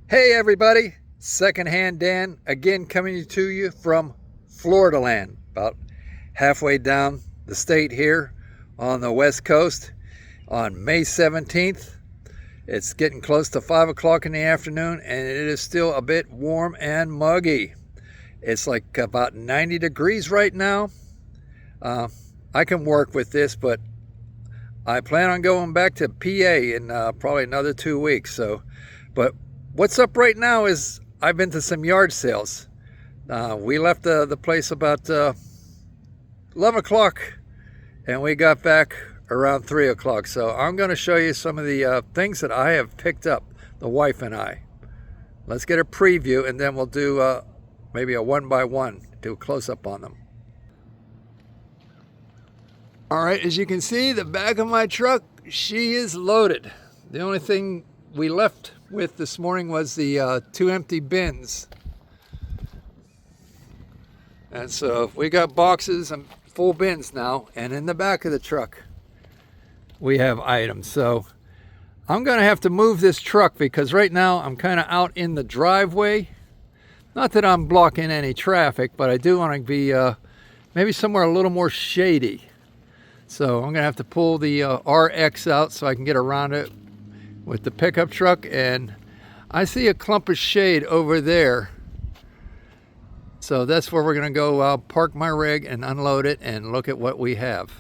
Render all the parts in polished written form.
Hey everybody, Secondhand Dan again coming to you from Florida land, about halfway down the state here on the west coast on May 17th. It's getting close to 5 o'clock in the afternoon and it is still a bit warm and muggy. It's like about 90 degrees right now. I can work with this, but I plan on going back to PA in probably another 2 weeks. But what's up right now is I've been to some yard sales. We left the place about 11 o'clock and we got back around 3 o'clock. So I'm going to show you some of the things that I have picked up, the wife and I. Let's get a preview and then we'll do maybe a one by one, do a close up on them. All right, as you can see, the back of my truck, she is loaded. The only thing we left with this morning was the 2 empty bins. And so we got boxes and full bins now, and in the back of the truck we have items. So I'm gonna have to move this truck because right now I'm kind of out in the driveway. Not that I'm blocking any traffic, but I do want to be maybe somewhere a little more shady. So I'm gonna have to pull the RX out so I can get around it with the pickup truck, and I see a clump of shade over there. So that's where we're gonna go park my rig and unload it and look at what we have.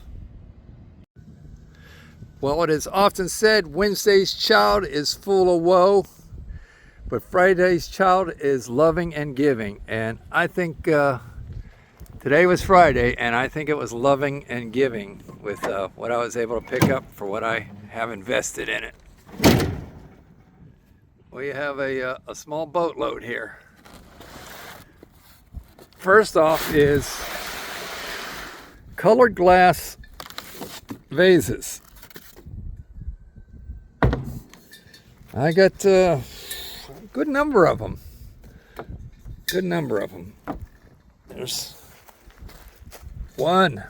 Well, it is often said Wednesday's child is full of woe, but Friday's child is loving and giving. And I think today was Friday, and I think it was loving and giving with what I was able to pick up for what I have invested in it. We have a small boatload here. First off is colored glass vases. I got a good number of them. There's 1,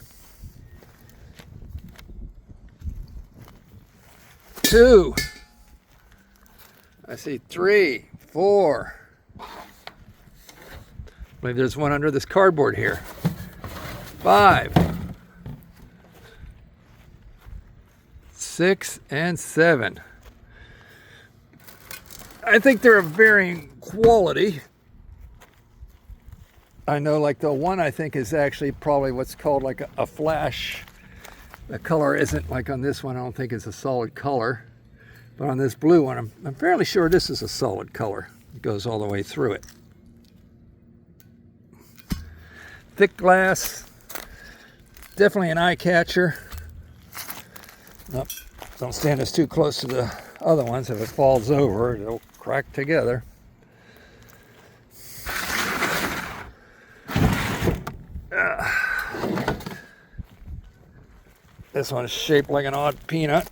2, I see 3, 4. I believe there's one under this cardboard here. 5, 6, and 7. I think they're of varying quality. I know like the one I think is actually probably what's called like a flash. The color isn't like on this one, I don't think it's a solid color. But on this blue one, I'm fairly sure this is a solid color. It goes all the way through it. Thick glass, definitely an eye catcher. Nope, don't stand this too close to the other ones. If it falls over, it'll crack together. This one is shaped like an odd peanut.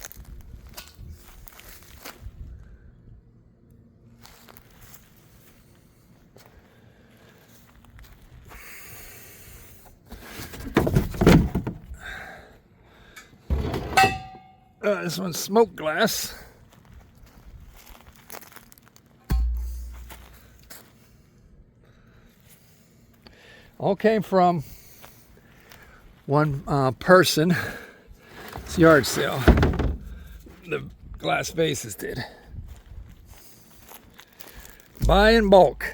This one's smoked glass. All came from one person. It's yard sale. The glass vases did. Buy in bulk.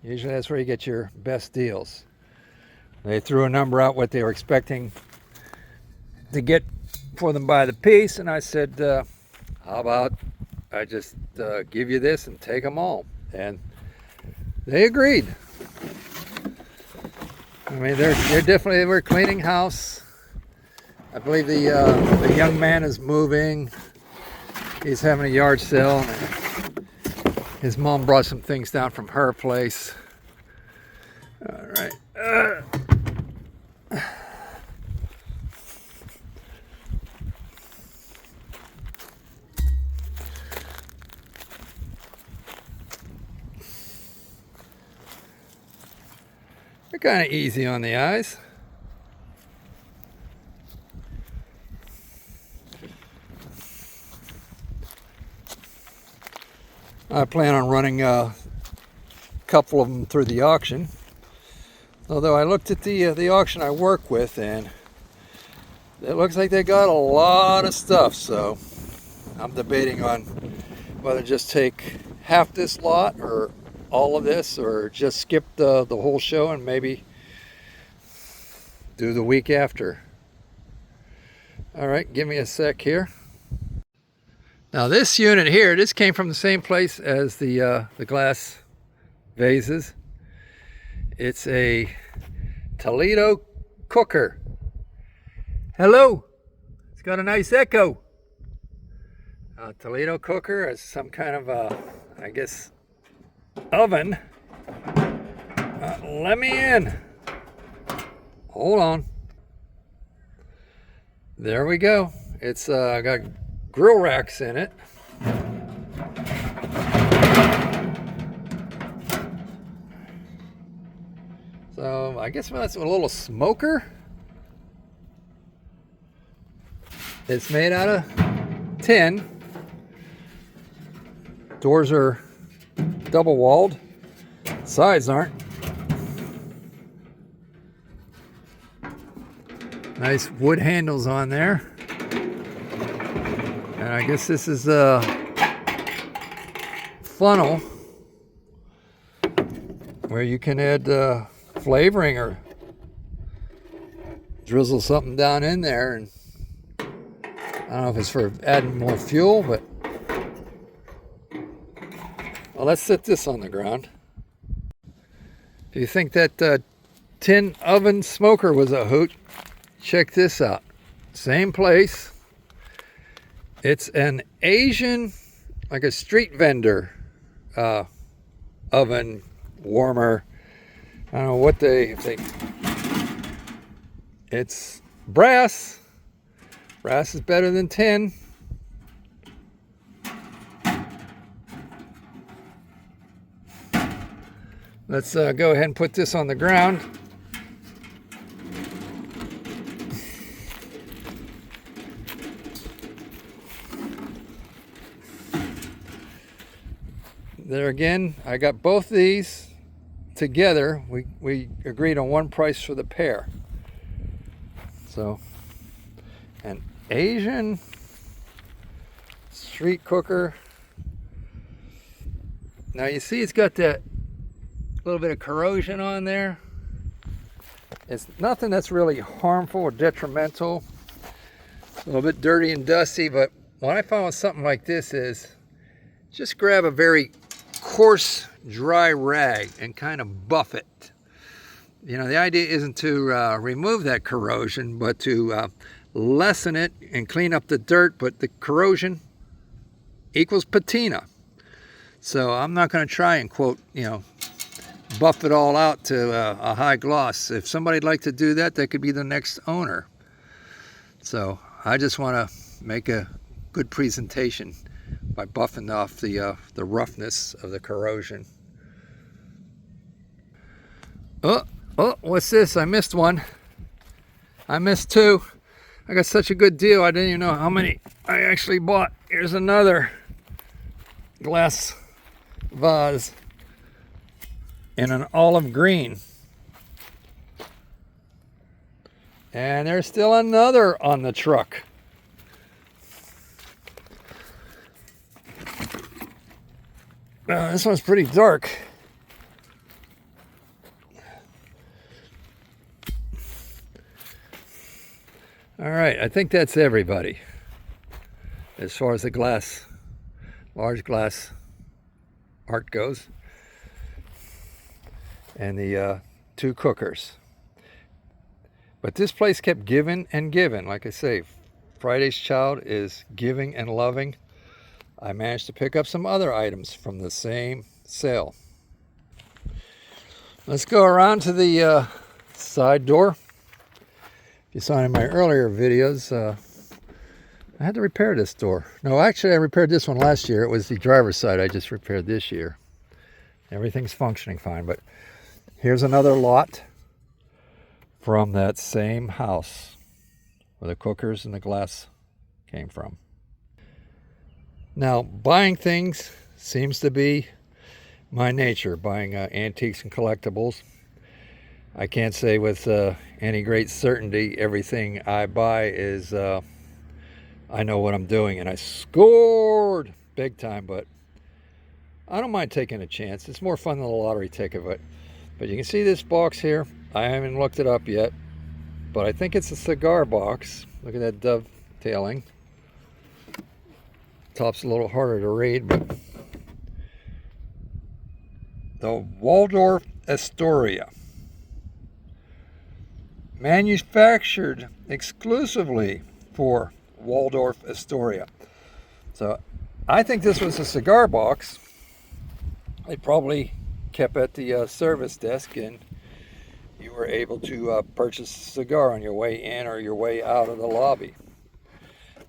Usually that's where you get your best deals. They threw a number out what they were expecting to get for them by the piece, and I said, how about I just give you this and take them all? And they agreed. I mean, they're definitely, they were cleaning house. I believe the young man is moving. He's having a yard sale. And his mom brought some things down from her place. All right. They're kind of easy on the eyes. I plan on running a couple of them through the auction. Although I looked at the auction I work with, and it looks like they got a lot of stuff, so I'm debating on whether just take half this lot or all of this, or just skip the whole show and maybe do the week after. All right, give me a sec here. Now this unit here, this came from the same place as the glass vases. It's a Toledo cooker. Hello. It's got a nice echo. A Toledo cooker is some kind of I guess, oven. Let me in. Hold on. There we go. It's got grill racks in it. So I guess that's a little smoker. It's made out of tin. Doors are double walled. Sides aren't. Nice wood handles on there. And I guess this is a funnel where you can add flavoring or drizzle something down in there. And I don't know if it's for adding more fuel, but well, let's set this on the ground. If you think that tin oven smoker was a hoot, check this out. Same place. It's an Asian, like a street vendor oven warmer. I don't know what it's brass. Brass is better than tin. Let's go ahead and put this on the ground. There again, I got both these together. We agreed on one price for the pair. So, an Asian street cooker. Now you see it's got that little bit of corrosion on there. It's nothing that's really harmful or detrimental. A little bit dirty and dusty, but what I found with something like this is just grab a very coarse dry rag and kind of buff it. You know, the idea isn't to remove that corrosion, but to lessen it and clean up the dirt. But the corrosion equals patina. So I'm not going to try and quote, buff it all out to a high gloss. If somebody'd like to do that, they could be the next owner. So I just want to make a good presentation by buffing off the roughness of the corrosion. Oh, what's this? I missed one. I missed two. I got such a good deal, I didn't even know how many I actually bought. Here's another glass vase in an olive green. And there's still another on the truck. This one's pretty dark. All right, I think that's everybody as far as the glass, large glass art goes. And the two cookers. But this place kept giving and giving. Like I say, Friday's Child is giving and loving. I managed to pick up some other items from the same sale. Let's go around to the side door. If you saw in my earlier videos, I had to repair this door. No, actually I repaired this one last year. It was the driver's side I just repaired this year. Everything's functioning fine, but here's another lot from that same house where the cookers and the glass came from. Now, buying things seems to be my nature, buying antiques and collectibles. I can't say with any great certainty everything I buy is I know what I'm doing and I scored big time, but I don't mind taking a chance. It's more fun than a lottery ticket. But you can see this box here. I haven't looked it up yet, but I think it's a cigar box. Look at that dovetailing. Top's a little harder to read, but the Waldorf Astoria, manufactured exclusively for Waldorf Astoria. So I think this was a cigar box. They probably kept at the service desk, and you were able to purchase a cigar on your way in or your way out of the lobby.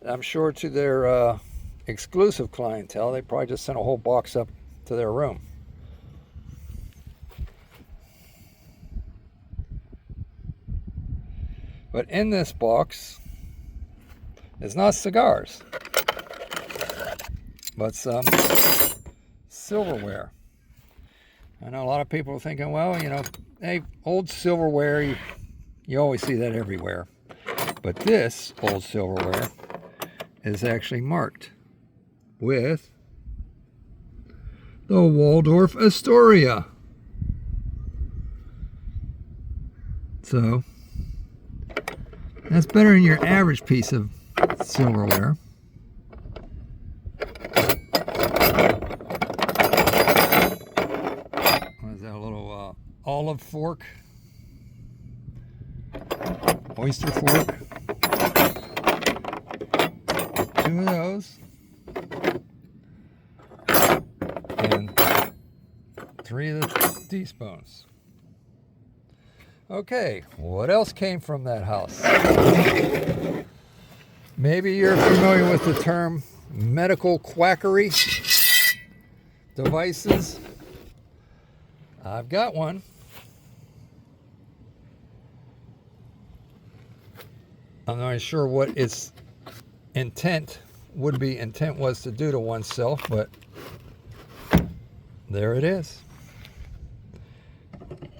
I'm sure to their exclusive clientele, they probably just sent a whole box up to their room. But in this box is not cigars, but some silverware. I know a lot of people are thinking, well, you know, hey, old silverware, you always see that everywhere. But this old silverware is actually marked with the Waldorf Astoria. So that's better than your average piece of silverware. What is that, a little olive fork? Oyster fork? 2 of those. And 3 of the teaspoons. Okay, what else came from that house? Maybe you're familiar with the term medical quackery devices. I've got one. I'm not sure what its intent was to do to oneself, but there it is.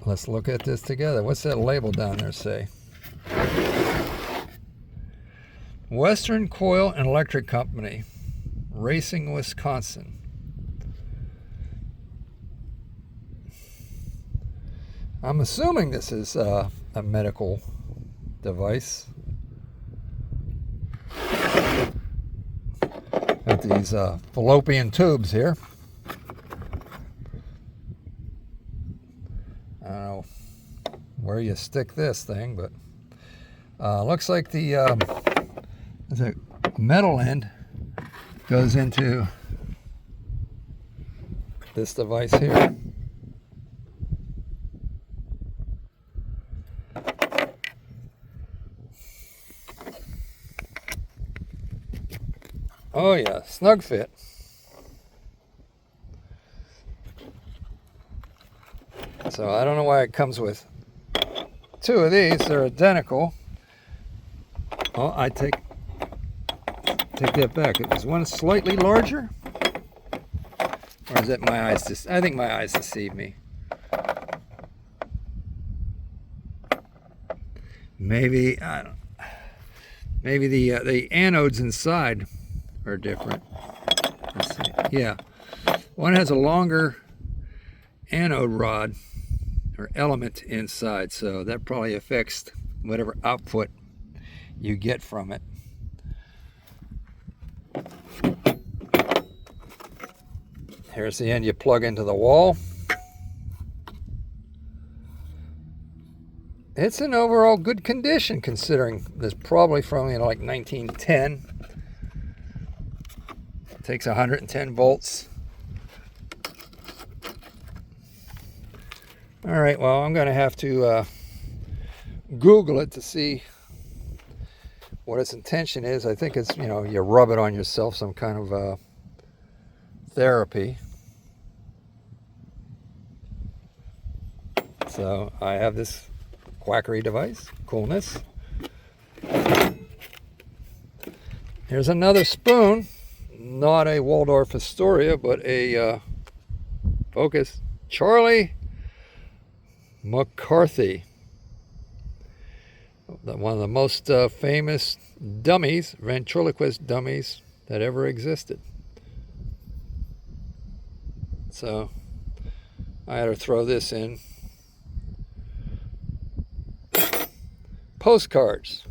Let's look at this together. What's that label down there say? Western Coil and Electric Company, Racing, Wisconsin. I'm assuming this is a medical device. Got these fallopian tubes here. I don't know where you stick this thing, but looks like the metal end goes into this device here. Oh yeah, snug fit. So I don't know why it comes with 2 of these. They're identical. Oh, I take that back. Is one slightly larger? Or is that my eyes? I think my eyes deceive me. Maybe, I don't. Maybe the anodes inside are different. Let's see. Yeah, one has a longer anode rod or element inside, so that probably affects whatever output you get from it. Here's the end you plug into the wall. It's in overall good condition, considering this probably from like 1910. It takes 110 volts. All right, well, I'm going to have to Google it to see what its intention is. I think it's, you rub it on yourself, some kind of therapy. So I have this quackery device. Coolness. Here's another spoon. not a Waldorf Astoria, but a focus, Charlie McCarthy, one of the most famous dummies, ventriloquist dummies that ever existed. So I had to throw this in. Postcards.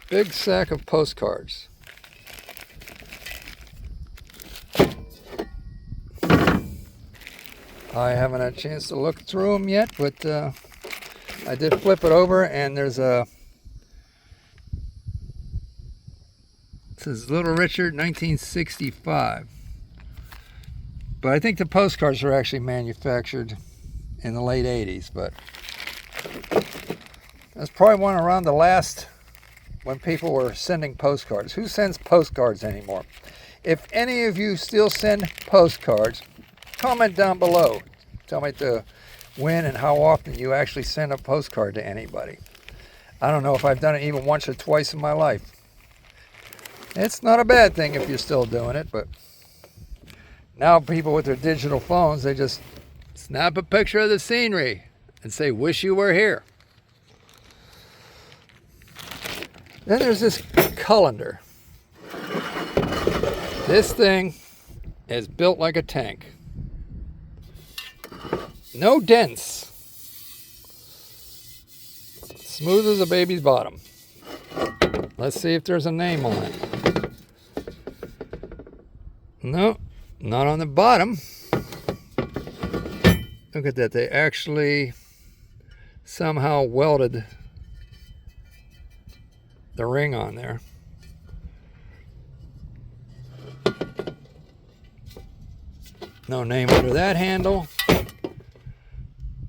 Big sack of postcards. I haven't had a chance to look through them yet, but I did flip it over, and there's a, this is Little Richard 1965. But I think the postcards were actually manufactured in the late 80s, but that's probably one around the last, when people were sending postcards. Who sends postcards anymore? If any of you still send postcards, comment down below. Tell me when and how often you actually send a postcard to anybody. I don't know if I've done it even once or twice in my life. It's not a bad thing if you're still doing it, but now people with their digital phones, they just snap a picture of the scenery and say, wish you were here. Then there's this colander. This thing is built like a tank. No dents. Smooth as a baby's bottom. Let's see if there's a name on it. No, not on the bottom. Look at that. They actually somehow welded the ring on there. No name under that handle.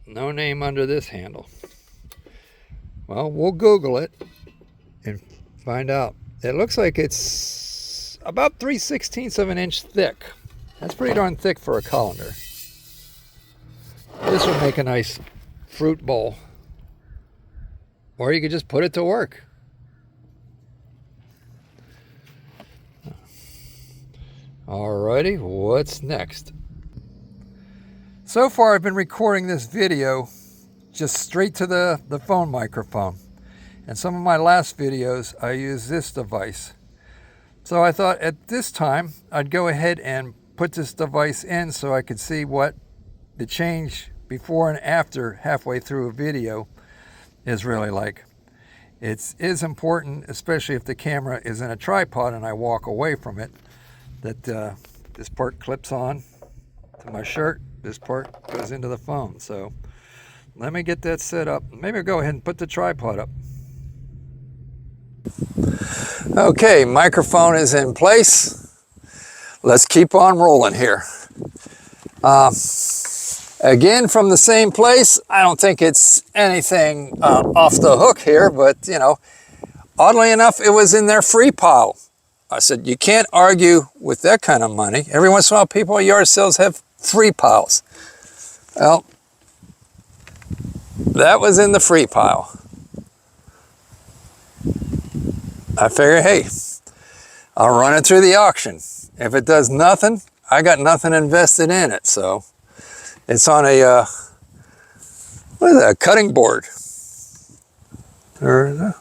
No name under this handle. Well, we'll Google it and find out. It looks like it's about 3/16 of an inch thick. That's pretty darn thick for a colander. This would make a nice fruit bowl. Or you could just put it to work. Alrighty, what's next? So far I've been recording this video just straight to the phone microphone. And some of my last videos I used this device. So I thought at this time I'd go ahead and put this device in so I could see what the change before and after halfway through a video is really like. It is important, especially if the camera is in a tripod and I walk away from it, that this part clips on to my shirt. This part goes into the phone. So let me get that set up. Maybe I'll go ahead and put the tripod up. Okay, microphone is in place. Let's keep on rolling here. Again, from the same place. I don't think it's anything off the hook here, but you know, oddly enough, it was in their free pile. I said, you can't argue with that kind of money. Every once in a while, people at yard sales have free piles. Well, that was in the free pile. I figure, hey, I'll run it through the auction. If it does nothing, I got nothing invested in it. So it's on a, what is that, a cutting board? Or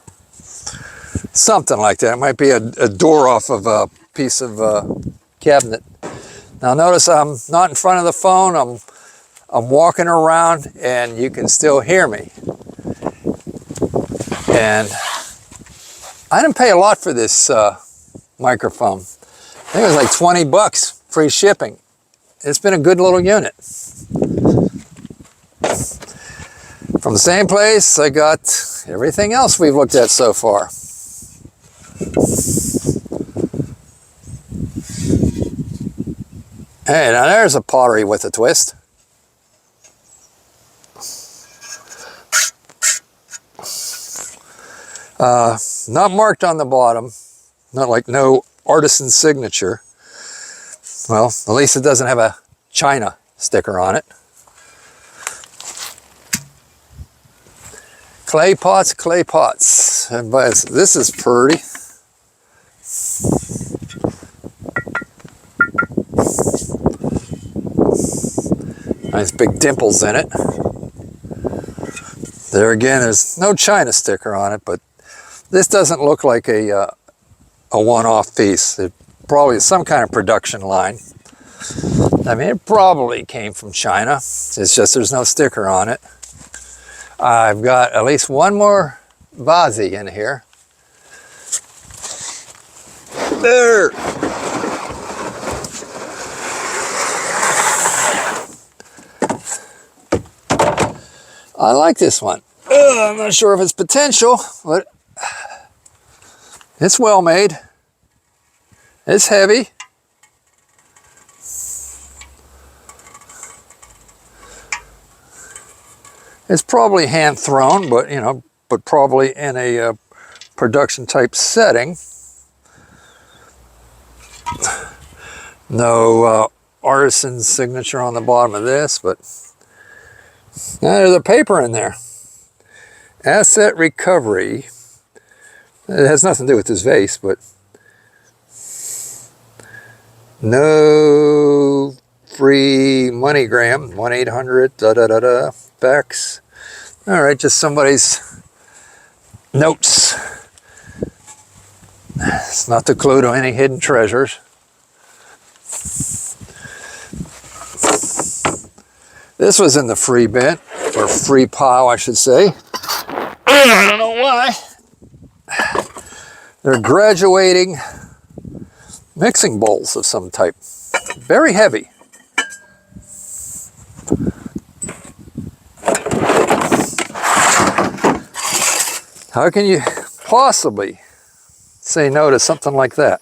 something like that. It might be a door off of a piece of cabinet. Now notice I'm not in front of the phone. I'm walking around and you can still hear me. And I didn't pay a lot for this microphone. I think it was like 20 bucks, free shipping. It's been a good little unit. From the same place, I got everything else we've looked at so far. Hey, now there's a pottery with a twist. Not marked on the bottom, not like no artisan signature. Well, at least it doesn't have a China sticker on it. Clay pots, clay pots. Everybody, this is pretty. Nice big dimples in it. There again, there's no China sticker on it, but this doesn't look like a one-off piece. It probably is some kind of production line. I mean, it probably came from China. It's just there's no sticker on it. I've got at least one more vase in here. There! I like this one. I'm not sure if it's potential, but it's well made. It's heavy. It's probably hand thrown, but you know, but probably in a production type setting. No artisan signature on the bottom of this, but there's a paper in there. Asset recovery. It has nothing to do with this vase, but no free MoneyGram, 1-800 Bex. All right, just somebody's notes. It's not the clue to any hidden treasures. This was in the free bin, or free pile, I should say. I don't know why. They're graduating mixing bowls of some type. Very heavy. How can you possibly say no to something like that?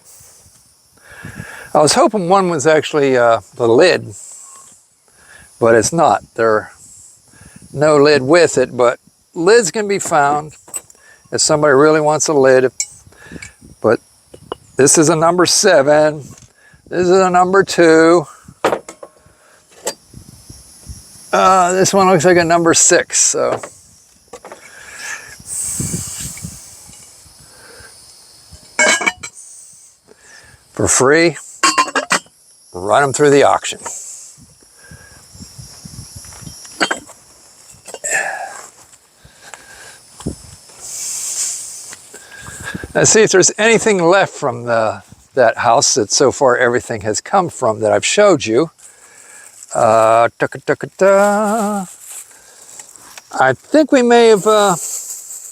I was hoping one was actually the lid, but it's not. There's no lid with it, but lids can be found if somebody really wants a lid. But this is a number 7. This is a number 2. This one looks like a number 6. So for free, run them through the auction. Let's see if there's anything left from that house that so far everything has come from that I've showed you. I think we may have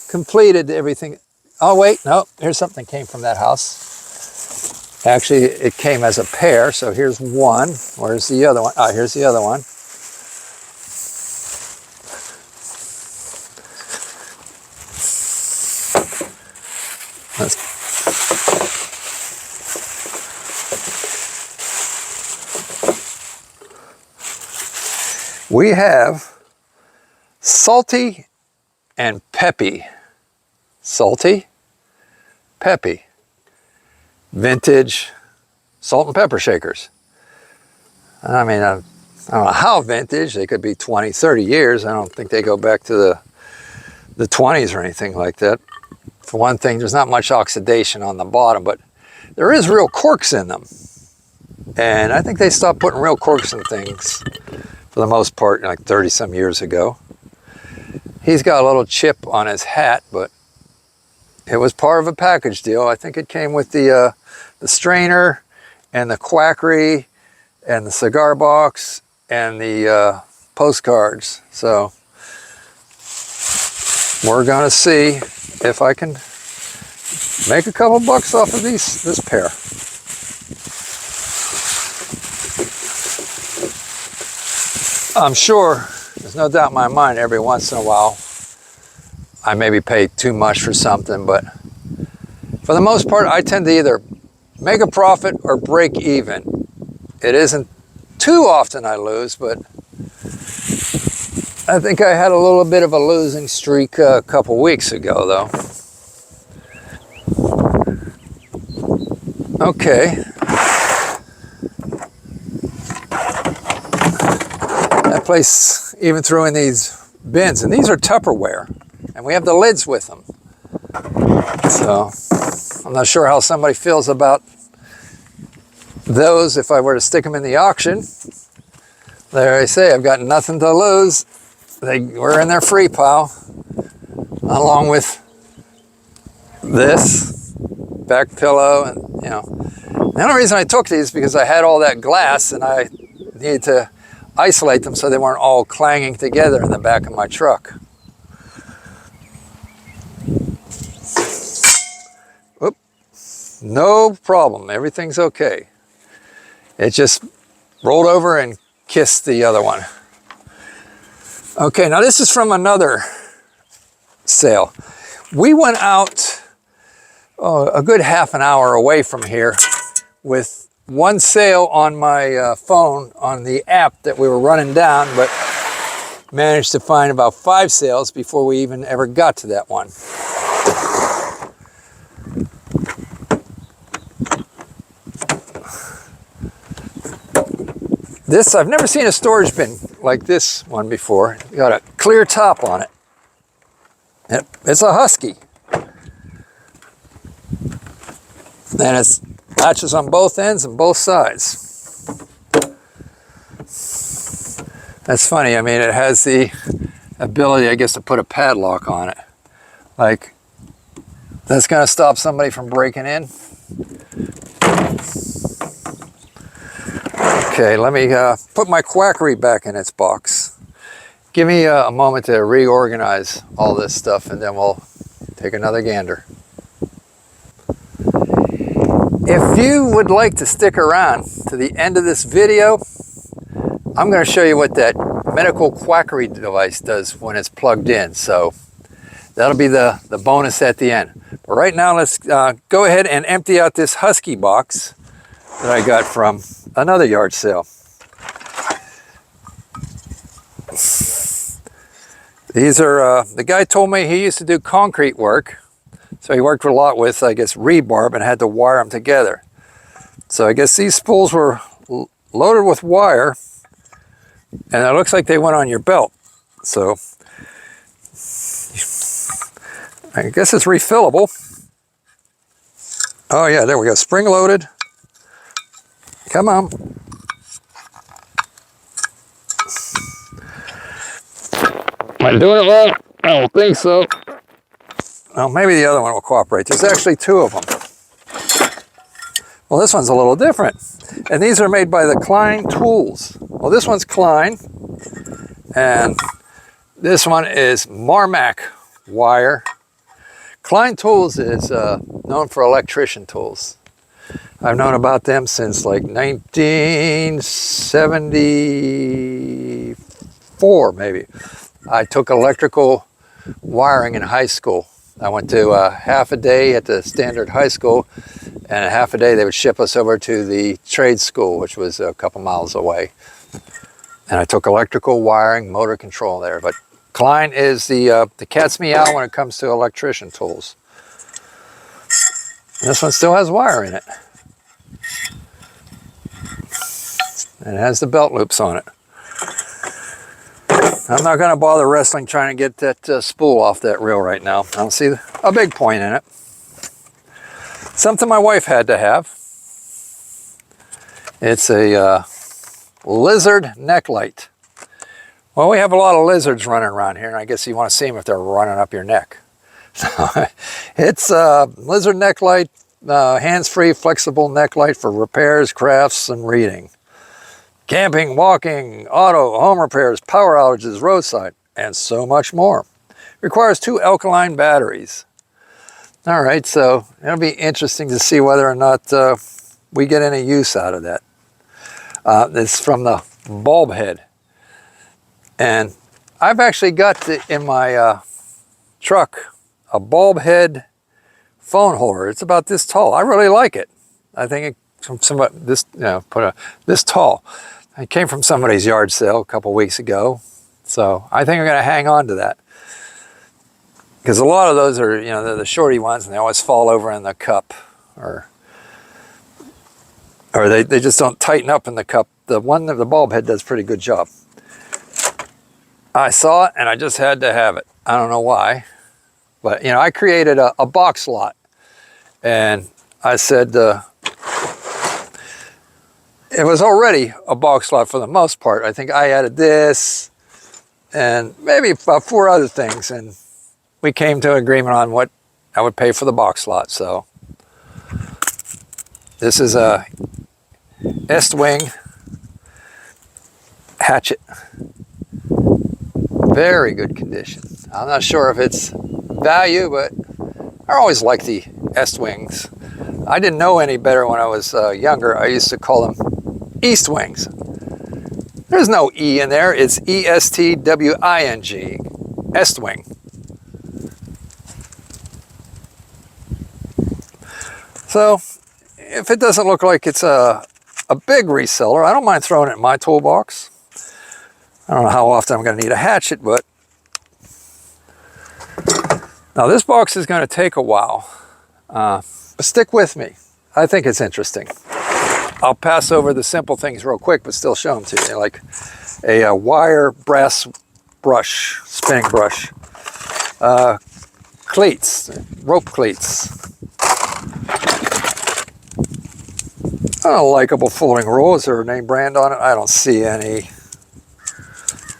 completed everything. Oh wait, no, here's something came from that house. Actually, it came as a pair, so here's one. Where's the other one? Ah, here's the other one. We have salty and peppy. Salty, peppy. Vintage salt and pepper shakers. I mean, I don't know how vintage. They could be 20, 30 years. I don't think they go back to the 20s or anything like that. For one thing, there's not much oxidation on the bottom, but there is real corks in them. And I think they stopped putting real corks in things for the most part, like 30 some years ago. He's got a little chip on his hat, but it was part of a package deal. I think it came with the strainer and the quackery and the cigar box and the postcards. So we're gonna see if I can make a couple bucks off of this pair. I'm sure, there's no doubt in my mind, every once in a while I maybe pay too much for something, but for the most part I tend to either make a profit or break even. It isn't too often I lose, but I think I had a little bit of a losing streak a couple weeks ago though. Okay. That place even threw in these bins, and these are Tupperware, and we have the lids with them. So I'm not sure how somebody feels about those if I were to stick them in the auction. there I say, I've got nothing to lose. They were in their free pile, along with this back pillow, and you know. The only reason I took these is because I had all that glass and I needed to isolate them so they weren't all clanging together in the back of my truck. Oop. No problem, everything's okay. It just rolled over and kissed the other one. Okay, now this is from another sale. We went out a good half an hour away from here with one sale on my phone on the app that we were running down, but managed to find about 5 sales before we even ever got to that one. This, I've never seen a storage bin like this one before. It's got a clear top on it. It's a Husky. And it's latches on both ends and both sides. That's funny. I mean, it has the ability, I guess, to put a padlock on it. Like, that's going to stop somebody from breaking in. Okay, let me put my quackery back in its box. Give me a moment to reorganize all this stuff, and then we'll take another gander. If you would like to stick around to the end of this video, I'm going to show you what that medical quackery device does when it's plugged in. So that'll be the bonus at the end. But right now, let's go ahead and empty out this Husky box that I got from another yard sale. These are, the guy told me he used to do concrete work. So he worked a lot with, I guess, rebarb and had to wire them together. So I guess these spools were loaded with wire, and it looks like they went on your belt. So I guess it's refillable. Oh yeah, there we go, spring loaded. Come on. Am I doing it well? I don't think so. Well, maybe the other one will cooperate. There's actually 2 of them. Well, this one's a little different. And these are made by the Klein Tools. Well, this one's Klein, and this one is Marmac wire. Klein Tools is known for electrician tools. I've known about them since like 1974, maybe. I took electrical wiring in high school. I went to half a day at the standard high school, and a half a day they would ship us over to the trade school, which was a couple miles away. And I took electrical wiring, motor control there. But Klein is the cat's meow when it comes to electrician tools. And this one still has wire in it. And it has the belt loops on it. I'm not going to bother wrestling trying to get that spool off that reel right now. I don't see a big point in it. Something my wife had to have. It's a lizard neck light. Well, we have a lot of lizards running around here, and I guess you want to see them if they're running up your neck. So it's a lizard neck light, hands-free flexible neck light for repairs, crafts, and reading. Camping, walking, auto, home repairs, power outages, roadside, and so much more. Requires 2 alkaline batteries. All right, so it'll be interesting to see whether or not we get any use out of that. It's from the bulb head. And I've actually got in my truck a bulb head phone holder. It's about this tall. I really like it. I think it from somebody this this tall. It came from somebody's yard sale a couple weeks ago, so I think I'm going to hang on to that because a lot of those are they're the shorty ones and they always fall over in the cup, or they just don't tighten up in the cup. The one that the bulb head does a pretty good job. I saw it and I just had to have it. I don't know why, but I created a box lot, and I said. it was already a box lot for the most part. I think I added this and maybe about 4 other things, and we came to an agreement on what I would pay for the box lot. So this is a Est-wing hatchet. Very good condition. I'm not sure if it's value, but I always liked the Est-wings. I didn't know any better when I was younger. I used to call them East wings. There's no E in there. It's E-S-T-W-I-N-G. Est-wing. So if it doesn't look like it's a big reseller, I don't mind throwing it in my toolbox. I don't know how often I'm going to need a hatchet, but now this box is going to take a while. But stick with me. I think it's interesting. I'll pass over the simple things real quick, but still show them to you, like a wire brass brush, spinning brush, cleats, rope cleats, a likable folding rule. Is there a name brand on it? I don't see any.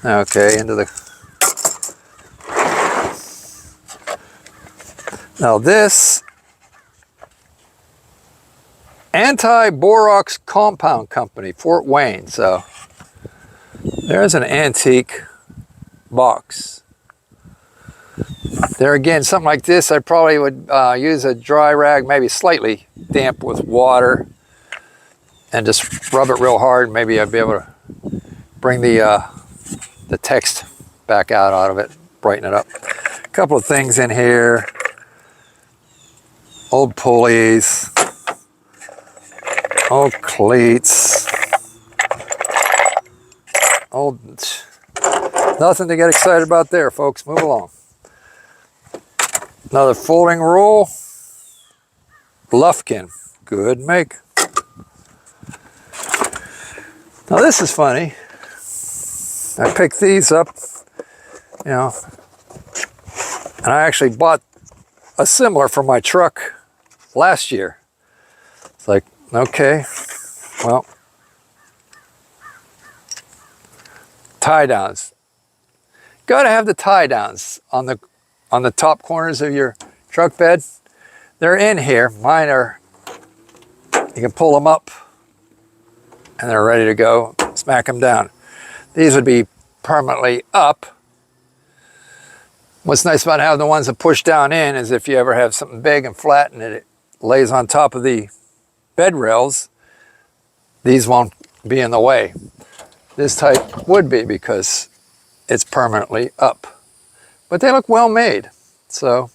Okay, into the... Now this Anti-Borax Compound Company, Fort Wayne. So there's an antique box. There again, something like this, I probably would use a dry rag, maybe slightly damp with water, and just rub it real hard. Maybe I'd be able to bring the text back out of it, brighten it up. A couple of things in here. Old pulleys. Old cleats. Nothing to get excited about there, folks. Move along. Another folding rule. Lufkin. Good make. Now this is funny. I picked these up, you know, and I actually bought a similar for my truck last year. It's like, okay, well, tie downs. Got to have the tie downs on the top corners of your truck bed. They're in here. Mine are, you can pull them up and they're ready to go. Smack them down. These would be permanently up. What's nice about having the ones that push down in is if you ever have something big and flat and it lays on top of the bed rails, these won't be in the way. This type would be because it's permanently up. But they look well made. So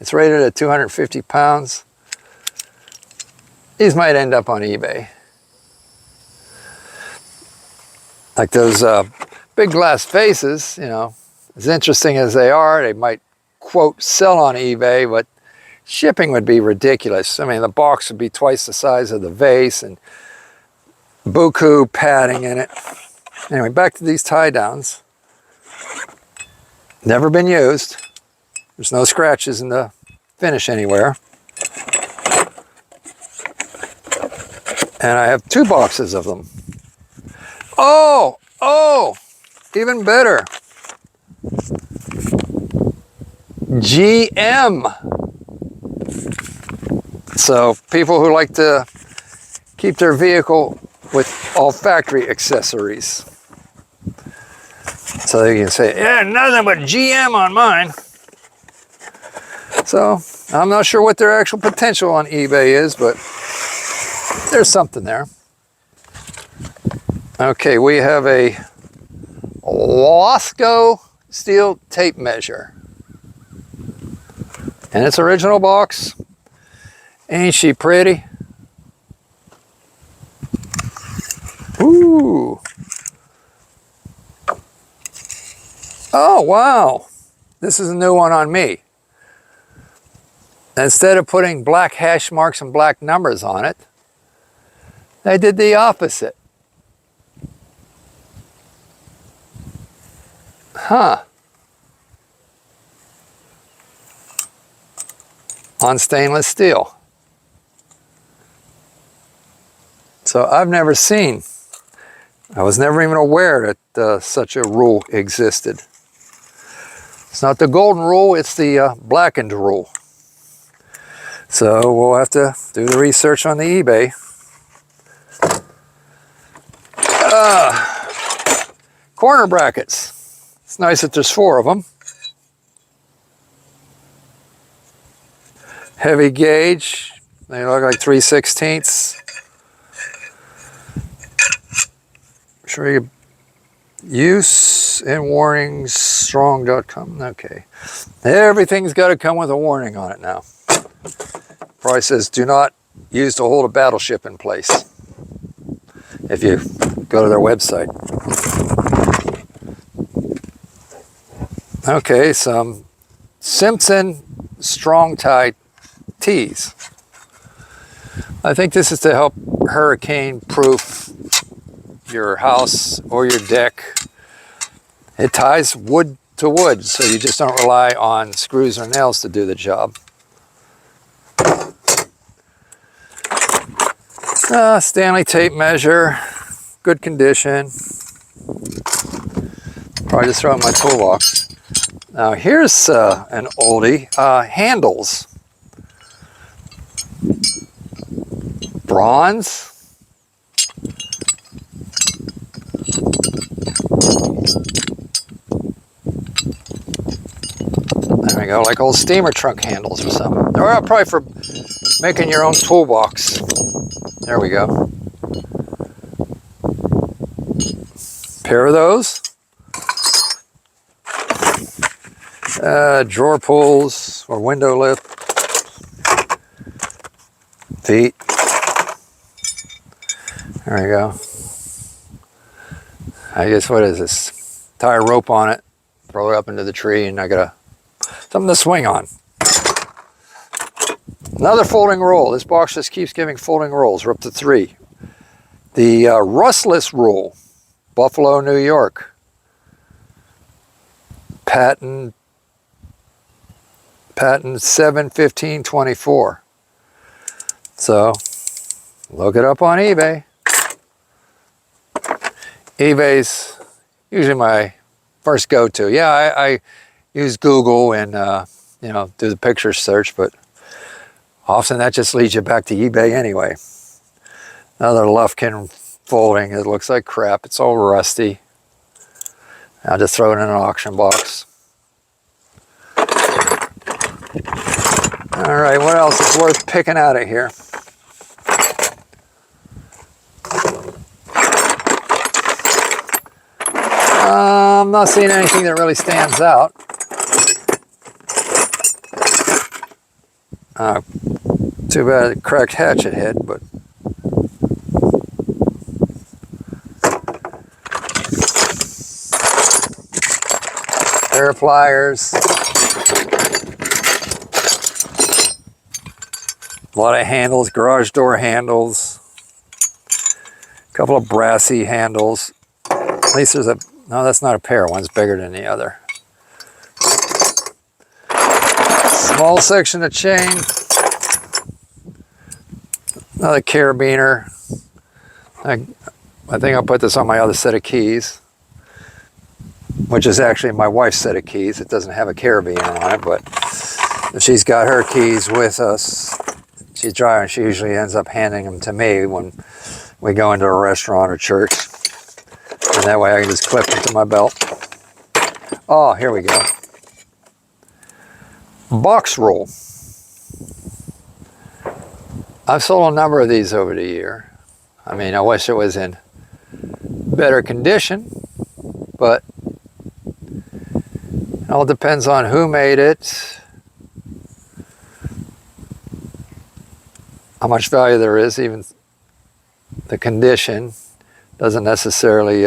it's rated at 250 pounds. These might end up on eBay. Like those big glass vases, you know, as interesting as they are, they might, quote, sell on eBay, but shipping would be ridiculous. I mean, the box would be twice the size of the vase and buku padding in it. Anyway, back to these tie downs. Never been used. There's no scratches in the finish anywhere. And I have 2 boxes of them. Oh, even better. GM. So people who like to keep their vehicle with all factory accessories. So you can say, yeah, nothing but GM on mine. So I'm not sure what their actual potential on eBay is, but there's something there. Okay, we have a Wasco steel tape measure. In its original box. Ain't she pretty? Ooh. Oh, wow. This is a new one on me. Instead of putting black hash marks and black numbers on it, they did the opposite. Huh. On stainless steel. So I've never seen, I was never even aware that such a rule existed. It's not the golden rule, it's the blackened rule. So we'll have to do the research on the eBay. Corner brackets. It's nice that there's 4 of them. Heavy gauge. They look like 3/16. Sure you use and warnings strong.com. Okay. Everything's got to come with a warning on it now. Probably says do not use to hold a battleship in place if you go to their website. Okay, some Simpson strong tie tees. I think this is to help hurricane proof your house or your deck. It ties wood to wood, so you just don't rely on screws or nails to do the job. Stanley tape measure, good condition. Probably just throw it in my toolbox. Now here's an oldie, handles. Bronze. There we go, like old steamer trunk handles or something. Or probably for making your own toolbox. There we go. Pair of those. Drawer pulls or window lip. Feet. There we go. I guess, what is this? Tie a rope on it, throw it up into the tree, and I got something to swing on. Another folding roll. This box just keeps giving folding rolls. We're up to 3. The rustless roll, Buffalo, New York. Patent 7/15/24. So look it up on eBay. eBay's usually my first go-to. Yeah, I use Google and you know, do the picture search, but often that just leads you back to eBay anyway. Another Lufkin folding. It looks like crap. It's all rusty. I'll just throw it in an auction box. All right, what else is worth picking out of here? I'm not seeing anything that really stands out. Too bad it cracked hatchet head, but air pliers. A lot of handles, garage door handles. A couple of brassy handles. At least there's a, no, that's not a pair. One's bigger than the other. Small section of chain. Another carabiner. I think I'll put this on my other set of keys, which is actually my wife's set of keys. It doesn't have a carabiner on it, but if she's got her keys with us, she's driving, she usually ends up handing them to me when we go into a restaurant or church. And that way I can just clip them to my belt. Oh, here we go. Box roll. I've sold a number of these over the year. I mean, I wish it was in better condition, but it all depends on who made it, how much value there is. Even the condition doesn't necessarily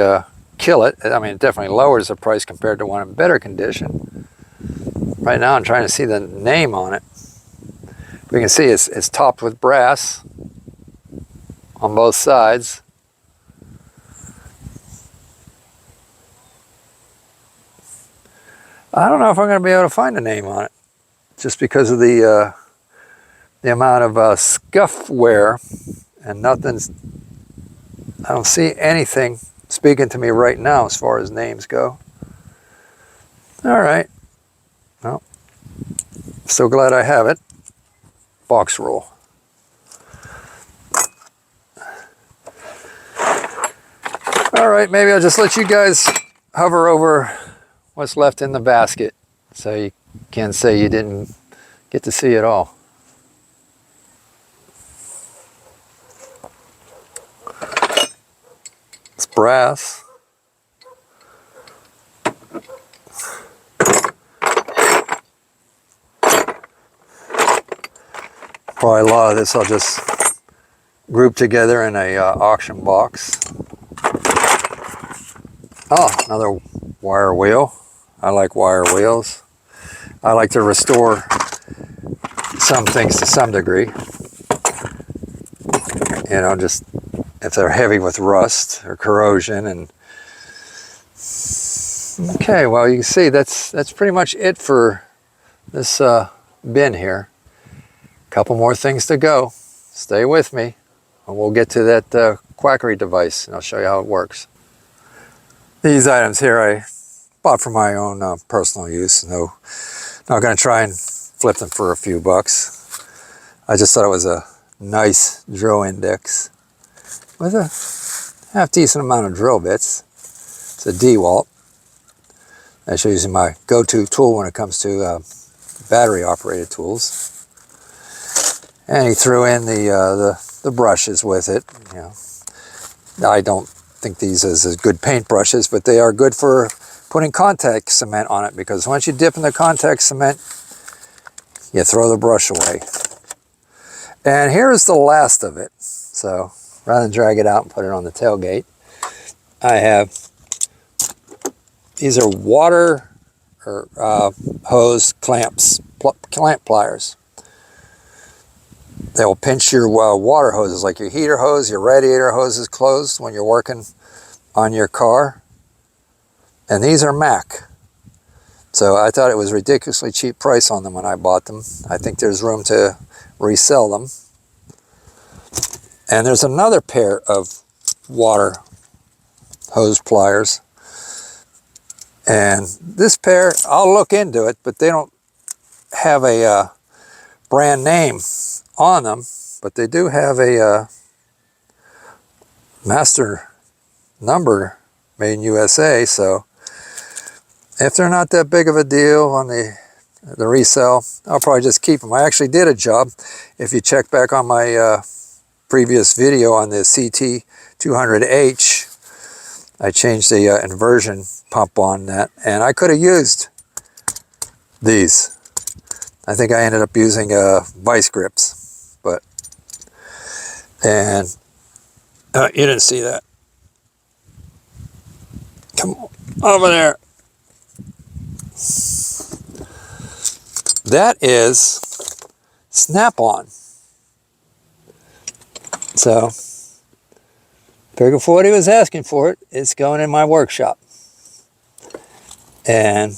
kill it. I mean, it definitely lowers the price compared to one in better condition. Right now I'm trying to see the name on it. We can see it's topped with brass on both sides. I don't know if I'm going to be able to find a name on it, just because of the amount of scuff wear, and nothing's I don't see anything speaking to me right now as far as names go. All right. Well, so glad I have it. Box roll. All right, maybe I'll just let you guys hover over what's left in the basket so you can't say you didn't get to see it all. It's brass. Probably a lot of this I'll just group together in a auction box. Oh, another wire wheel. I like wire wheels. I like to restore some things to some degree. You know, just if they're heavy with rust or corrosion. And okay, well, you can see that's pretty much it for this bin here. A couple more things to go. Stay with me, and we'll get to that quackery device, and I'll show you how it works. These items here I bought for my own personal use. No, not going to try and flip them for a few bucks. I just thought it was a nice drill index with a half decent amount of drill bits. It's a DeWalt. That's usually my go-to tool when it comes to battery operated tools. And he threw in the brushes with it. You know, I don't think these as good paint brushes, but they are good for putting contact cement on it, because once you dip in the contact cement, you throw the brush away. And here's the last of it. So rather than drag it out and put it on the tailgate, I have, these are water or hose clamps, clamp pliers. They will pinch your water hoses, like your heater hose, your radiator hoses closed when you're working on your car. And these are Mac. So I thought it was ridiculously cheap price on them when I bought them. I think there's room to resell them. And there's another pair of water hose pliers. And this pair, I'll look into it, but they don't have a brand name on them, but they do have a master number made in USA. So if they're not that big of a deal on the resale, I'll probably just keep them. I actually did a job. If you check back on my previous video on the CT200H, I changed the inversion pump on that, and I could have used these. I think I ended up using vice grips, but, and you didn't see that. Come on, over there. That is Snap-on. So, figure for what he was asking for it, it's going in my workshop. And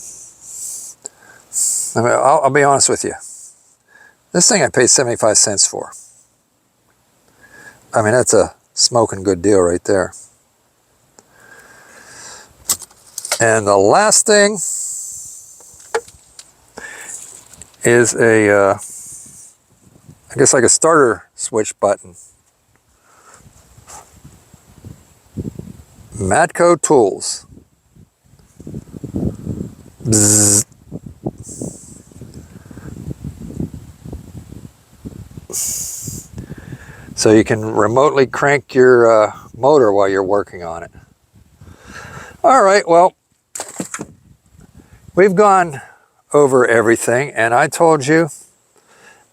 I mean, I'll be honest with you. This thing I paid 75 cents for. I mean, that's a smoking good deal right there. And the last thing is a, I guess like a starter switch button. Matco Tools. Bzzz. So you can remotely crank your motor while you're working on it. All right, well, we've gone over everything, and I told you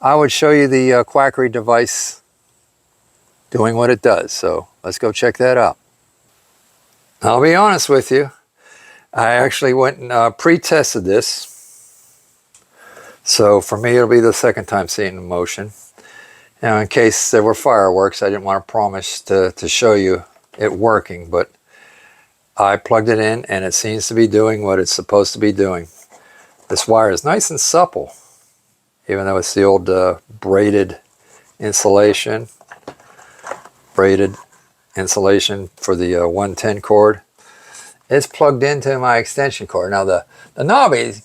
I would show you the quackery device doing what it does. So let's go check that out. I'll be honest with you. I actually went and pre-tested this. So for me, it'll be the second time seeing it in motion. Now, in case there were fireworks, I didn't want to promise to show you it working, but I plugged it in and it seems to be doing what it's supposed to be doing. This wire is nice and supple, even though it's the old braided insulation. Braided. insulation for the 110 cord. It's plugged into my extension cord. Now the knobby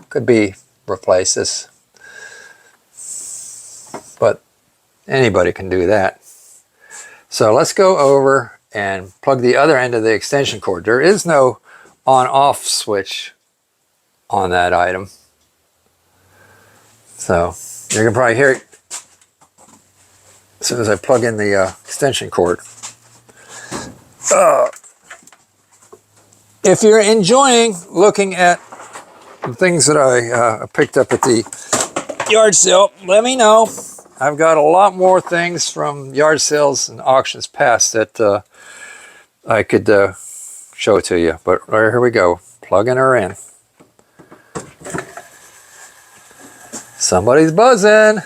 could be replaced, but anybody can do that. So let's go over and plug the other end of the extension cord. There is no on-off switch on that item. So you can probably hear it as soon as I plug in the extension cord. If you're enjoying looking at the things that I picked up at the yard sale, let me know. I've got a lot more things from yard sales and auctions past that I could show to you. But here we go, plugging her in. Somebody's buzzing.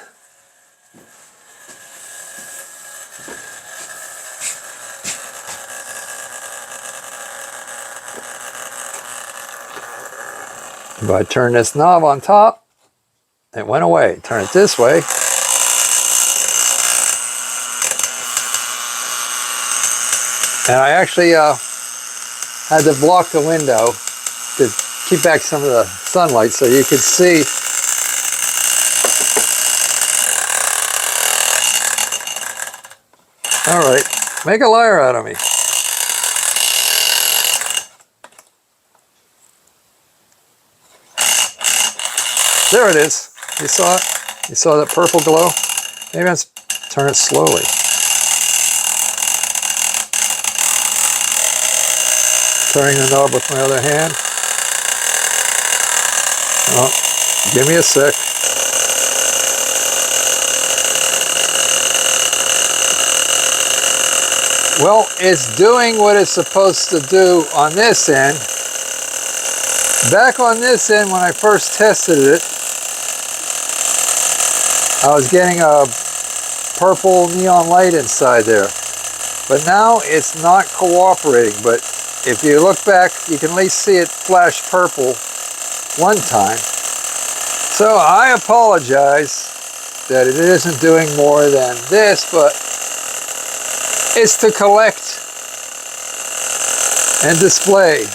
If I turn this knob on top, it went away. Turn it this way. And I actually had to block the window to keep back some of the sunlight so you could see. All right, make a liar out of me. There it is. You saw it? You saw that purple glow? Maybe let's turn it slowly. Turning the knob with my other hand. Oh, give me a sec. Well, it's doing what it's supposed to do on this end. Back on this end, when I first tested it, I was getting a purple neon light inside there. But now it's not cooperating. But if you look back, you can at least see it flash purple one time. So I apologize that it isn't doing more than this, but it's to collect and display,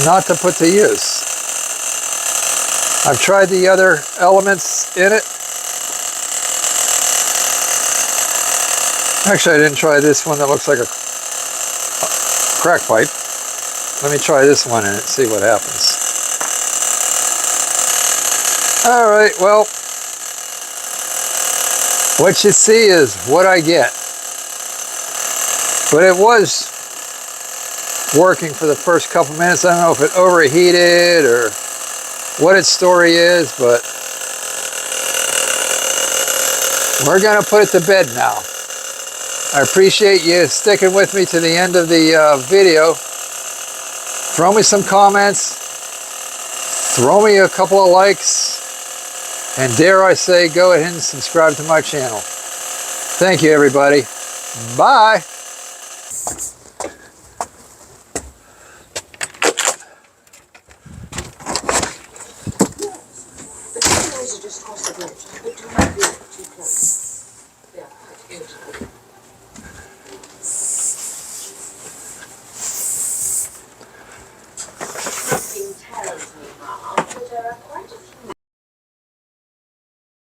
not to put to use. I've tried the other elements in it. Actually, I didn't try this one that looks like a crack pipe. Let me try this one in it, see what happens. All right, well, what you see is what I get. But it was working for the first couple minutes. I don't know if it overheated or what its story is, but we're gonna put it to bed now. I appreciate you sticking with me to the end of the video. Throw me some comments, throw me a couple of likes, and dare I say, go ahead and subscribe to my channel. Thank you, everybody. Bye.